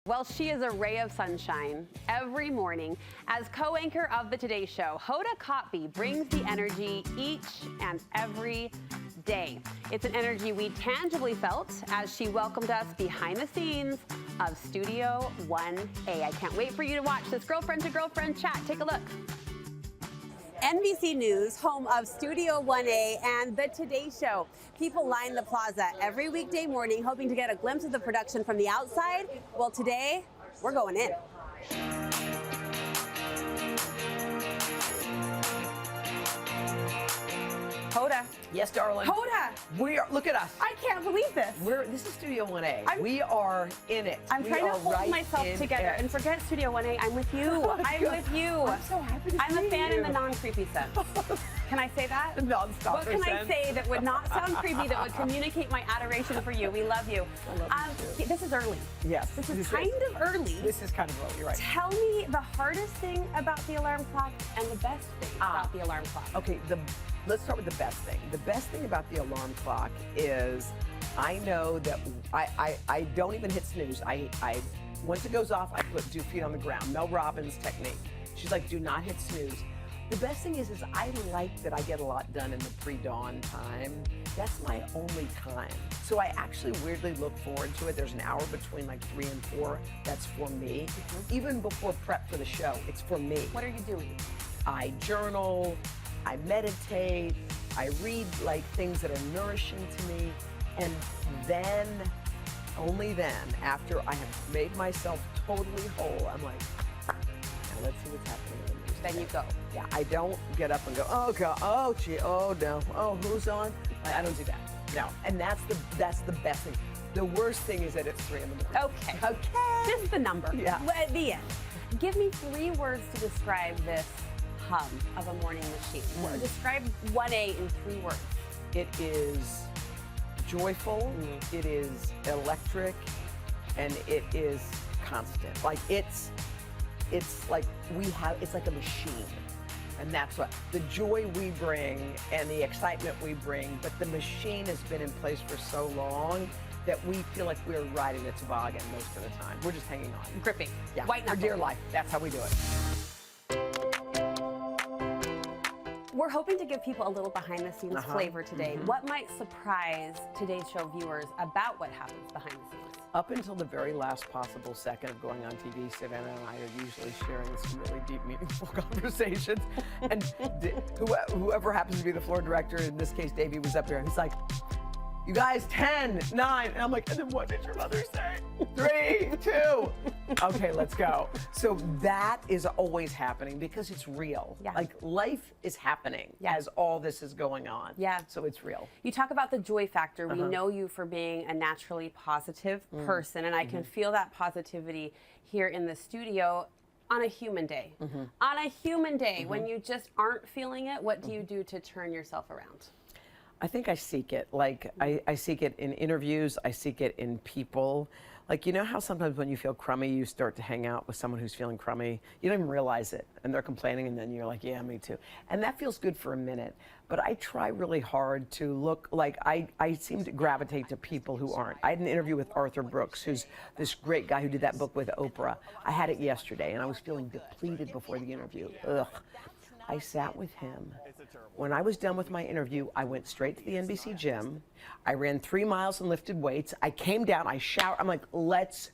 Well, she is a ray of sunshine every morning. As co-anchor of the Today Show, Hoda Kotb brings the energy each and every day. It's an energy we tangibly felt as she welcomed us behind the scenes of Studio 1A. I can't wait for you to watch this girlfriend to girlfriend chat. Take a look. NBC News, home of Studio 1A and The Today Show. People line the plaza every weekday morning hoping to get a glimpse of the production from the outside. Well, today, we're going in. Hoda. Yes, darling. Hoda! Look at us. I can't believe this. This is Studio 1A. We are in it. I'm trying to hold myself together and forget Studio 1A. I'm with you. I'm with you. I'm so happy to see you. I'm a fan in the non-creepy sense. Can I say that? Non-stop. What can I say that would not sound creepy, that would communicate my adoration for you? We love you. I love you too. This is early. Yes. This is kind of early. This is kind of early, you're right. Tell me the hardest thing about the alarm clock and the best thing about the alarm clock. Okay, let's start with the best thing. The best thing about the alarm clock is I know that I don't even hit snooze. Once it goes off, I put 2 feet on the ground. Mel Robbins technique. She's like, do not hit snooze. The best thing is I like that I get a lot done in the pre-dawn time. That's my only time. So I actually weirdly look forward to it. There's an hour between like 3 and 4. That's for me. Even before prep for the show, it's for me. What are you doing? I journal, I meditate, I read like things that are nourishing to me, and then, only then, after I have made myself totally whole, I'm like, now let's see what's happening in the news. Then you go. Yeah, I don't get up and go, oh God, oh gee, oh no, oh who's on? I don't do that. No, and that's the best thing. The worst thing is that it's 3 in the morning. Okay. Okay. Just the number. Yeah. At the end. Give me 3 words to describe this hum of a morning machine. Describe 1A in 3 words. It is joyful, it is electric, and it is constant. Like it's like it's like a machine. And that's what the joy we bring and the excitement we bring, but the machine has been in place for so long that we feel like we're riding a toboggan most of the time. We're just hanging on. Gripping. Yeah. White For knuckle. dear life. That's how we do it. We're hoping to give people a little behind-the-scenes flavor today. What might surprise Today's Show viewers about what happens behind the scenes? Up until the very last possible second of going on TV, Savannah and I are usually sharing some really deep, meaningful conversations. And whoever happens to be the floor director, in this case, Davey, was up there, and he's like, you guys, 10, 9. And I'm like, and then what did your mother say? 3, 2. Okay, let's go. So that is always happening because it's real. Yeah. Like life is happening as all this is going on. Yeah. So it's real. You talk about the joy factor. We know you for being a naturally positive person, and I can feel that positivity here in the studio on a human day. On a human day, when you just aren't feeling it, what do you do to turn yourself around? I think I seek it. Like, I seek it in interviews. I seek it in people. Like, you know how sometimes when you feel crummy, you start to hang out with someone who's feeling crummy? You don't even realize it, and they're complaining, and then you're like, yeah, me too. And that feels good for a minute. But I try really hard to look like I seem to gravitate to people who aren't. I had an interview with Arthur Brooks, who's this great guy who did that book with Oprah. I had it yesterday, and I was feeling depleted before the interview. Ugh. I sat with him. When I was done with my interview, I went straight to the NBC gym. I ran 3 miles and lifted weights. I came down, I showered. I'm like, let's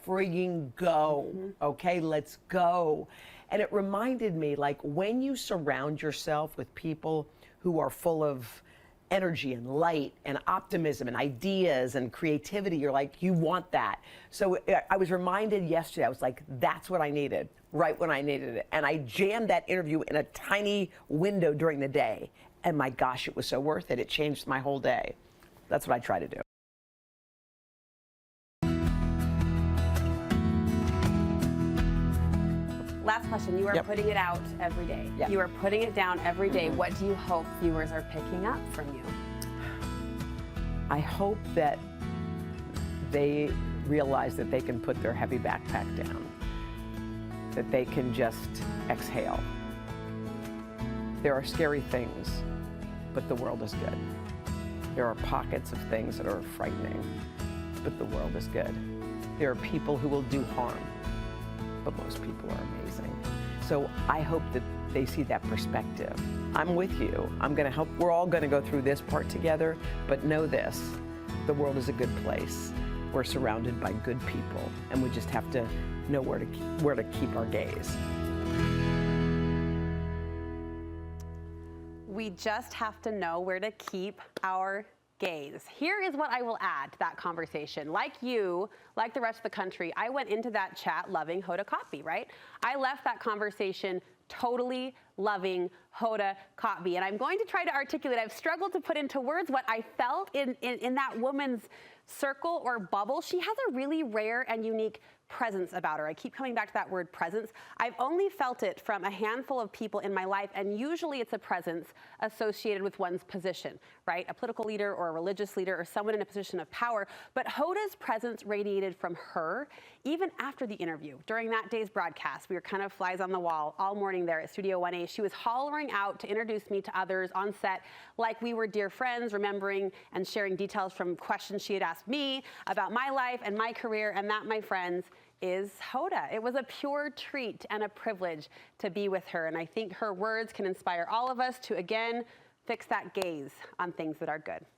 frigging go, okay? Let's go. And it reminded me, like, when you surround yourself with people who are full of energy and light and optimism and ideas and creativity, you're like, you want that. So I was reminded yesterday, I was like, that's what I needed, right when I needed it. And I jammed that interview in a tiny window during the day. And my gosh, it was so worth it. It changed my whole day. That's what I try to do. Last question. You are putting it out every day. You are putting it down every day. What do you hope viewers are picking up from you? I hope that they realize that they can put their heavy backpack down, that they can just exhale. There are scary things, but the world is good. There are pockets of things that are frightening, but the world is good. There are people who will do harm, but most people are amazing. So I hope that they see that perspective. I'm with you. I'm going to help. We're all going to go through this part together, but know this, the world is a good place. We're surrounded by good people, and we just have to know where to keep our gaze. We just have to know where to keep our gaze. Here is what I will add to that conversation. Like you, like the rest of the country, I went into that chat loving Hoda Kotb, right? I left that conversation totally loving Hoda Kotb. And I'm going to try to articulate, I've struggled to put into words what I felt in that woman's circle or bubble. She has a really rare and unique presence about her. I keep coming back to that word presence. I've only felt it from a handful of people in my life, and usually it's a presence associated with one's position, right? A political leader or a religious leader or someone in a position of power. But Hoda's presence radiated from her even after the interview. During that day's broadcast, we were kind of flies on the wall all morning there at Studio 1A. She was hollering out to introduce me to others on set like we were dear friends, remembering and sharing details from questions she had asked me about my life and my career, and that, my friends, is Hoda. It was a pure treat and a privilege to be with her, and I think her words can inspire all of us to, again, fix that gaze on things that are good.